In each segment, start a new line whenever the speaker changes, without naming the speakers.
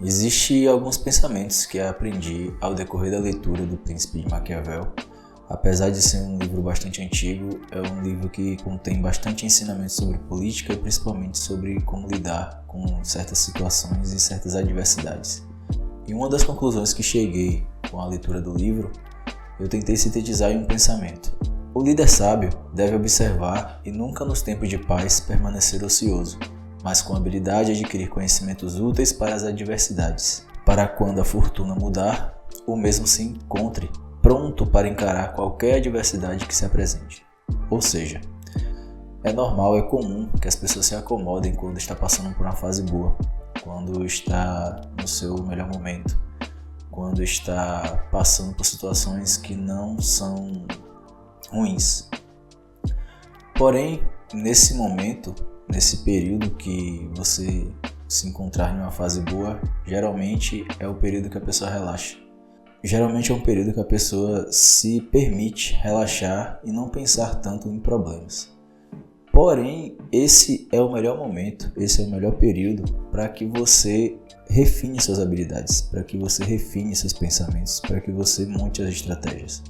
Existem alguns pensamentos que aprendi ao decorrer da leitura do Príncipe de Maquiavel. Apesar de ser um livro bastante antigo, é um livro que contém bastante ensinamento sobre política e principalmente sobre como lidar com certas situações e certas adversidades. E uma das conclusões que cheguei com a leitura do livro, eu tentei sintetizar em um pensamento. O líder sábio deve observar e nunca nos tempos de paz permanecer ocioso, mas com habilidade adquirir conhecimentos úteis para as adversidades, para quando a fortuna mudar, o mesmo se encontre pronto para encarar qualquer adversidade que se apresente. Ou seja, é normal, é comum que as pessoas se acomodem quando está passando por uma fase boa, quando está no seu melhor momento, quando está passando por situações que não são ruins. Porém, nesse momento, nesse período que você se encontrar em uma fase boa, geralmente é o período que a pessoa relaxa. Geralmente é um período que a pessoa se permite relaxar e não pensar tanto em problemas. Porém, esse é o melhor momento, esse é o melhor período para que você refine suas habilidades, para que você refine seus pensamentos, para que você monte as estratégias.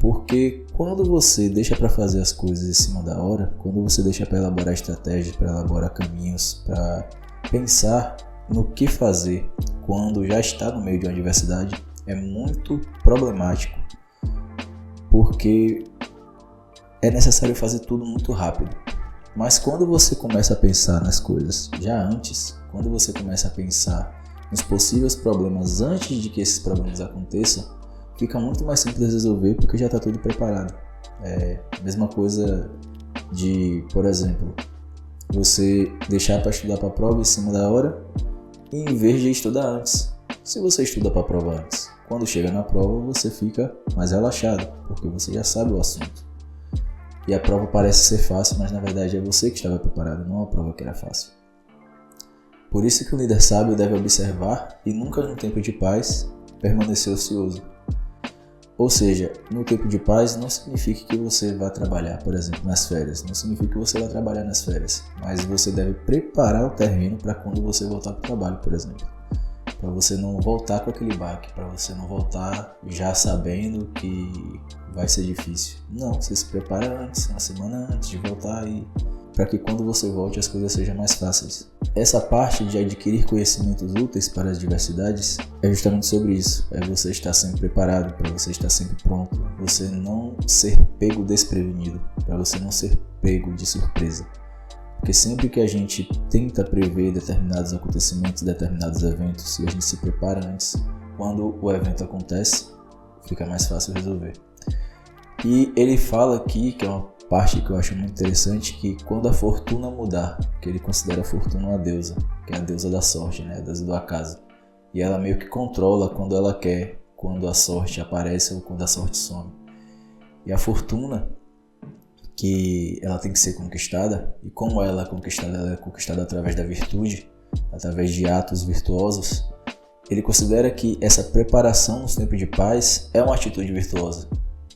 Porque quando você deixa para fazer as coisas em cima da hora, quando você deixa para elaborar estratégias, para elaborar caminhos, para pensar no que fazer quando já está no meio de uma adversidade, é muito problemático, porque é necessário fazer tudo muito rápido. Mas quando você começa a pensar nas coisas já antes, quando você começa a pensar nos possíveis problemas antes de que esses problemas aconteçam, fica muito mais simples resolver porque já está tudo preparado. É a mesma coisa de, por exemplo, você deixar para estudar para a prova em cima da hora em vez de estudar antes. Se você estuda para a prova antes, quando chega na prova você fica mais relaxado, porque você já sabe o assunto. E a prova parece ser fácil, mas na verdade é você que estava preparado, não a prova que era fácil. Por isso que o líder sábio deve observar e nunca no tempo de paz permanecer ocioso. Ou seja, no tempo de paz não significa que você vá trabalhar, por exemplo, nas férias. Não significa que você vai trabalhar nas férias, mas você deve preparar o terreno para quando você voltar para o trabalho, por exemplo. Para você não voltar com aquele baque, para você não voltar já sabendo que vai ser difícil. Não, você se prepara antes, uma semana antes de voltar, e para que quando você volte as coisas sejam mais fáceis. Essa parte de adquirir conhecimentos úteis para as diversidades é justamente sobre isso. É você estar sempre preparado, para você estar sempre pronto, você não ser pego desprevenido, para você não ser pego de surpresa. Porque sempre que a gente tenta prever determinados acontecimentos, determinados eventos, e a gente se prepara antes, quando o evento acontece, fica mais fácil resolver. E ele fala aqui, que é uma parte que eu acho muito interessante, que quando a fortuna mudar, que ele considera a fortuna uma deusa, que é a deusa da sorte, né? A deusa do acaso. E ela meio que controla quando ela quer, quando a sorte aparece ou quando a sorte some. E a fortuna, que ela tem que ser conquistada, e como ela é conquistada através da virtude, através de atos virtuosos, ele considera que essa preparação nos tempos de paz é uma atitude virtuosa.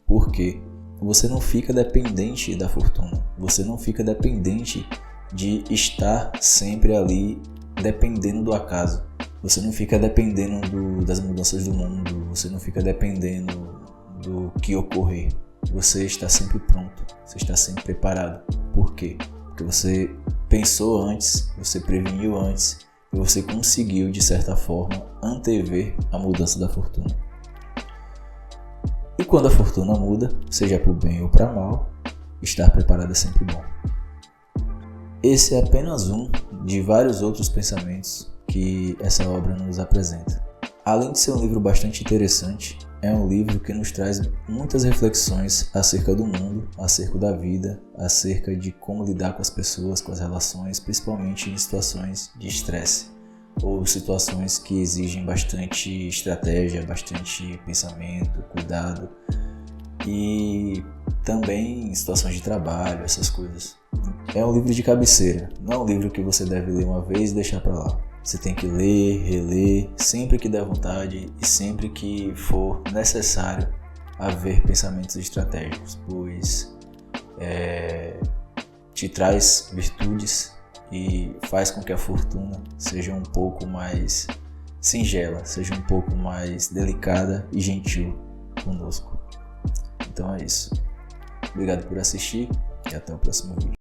Por quê? Você não fica dependente da fortuna, você não fica dependente de estar sempre ali dependendo do acaso, você não fica dependendo das mudanças do mundo, você não fica dependendo do que ocorrer. Você está sempre pronto, você está sempre preparado. Por quê? Porque você pensou antes, você preveniu antes e você conseguiu, de certa forma, antever a mudança da fortuna. E quando a fortuna muda, seja para o bem ou para mal, estar preparado é sempre bom. Esse é apenas um de vários outros pensamentos que essa obra nos apresenta. Além de ser um livro bastante interessante, é um livro que nos traz muitas reflexões acerca do mundo, acerca da vida, acerca de como lidar com as pessoas, com as relações, principalmente em situações de estresse ou situações que exigem bastante estratégia, bastante pensamento, cuidado, e também em situações de trabalho, essas coisas. É um livro de cabeceira, não é um livro que você deve ler uma vez e deixar para lá. Você tem que ler, reler, sempre que der vontade e sempre que for necessário haver pensamentos estratégicos, pois te traz virtudes e faz com que a fortuna seja um pouco mais singela, seja um pouco mais delicada e gentil conosco. Então é isso. Obrigado por assistir e até o próximo vídeo.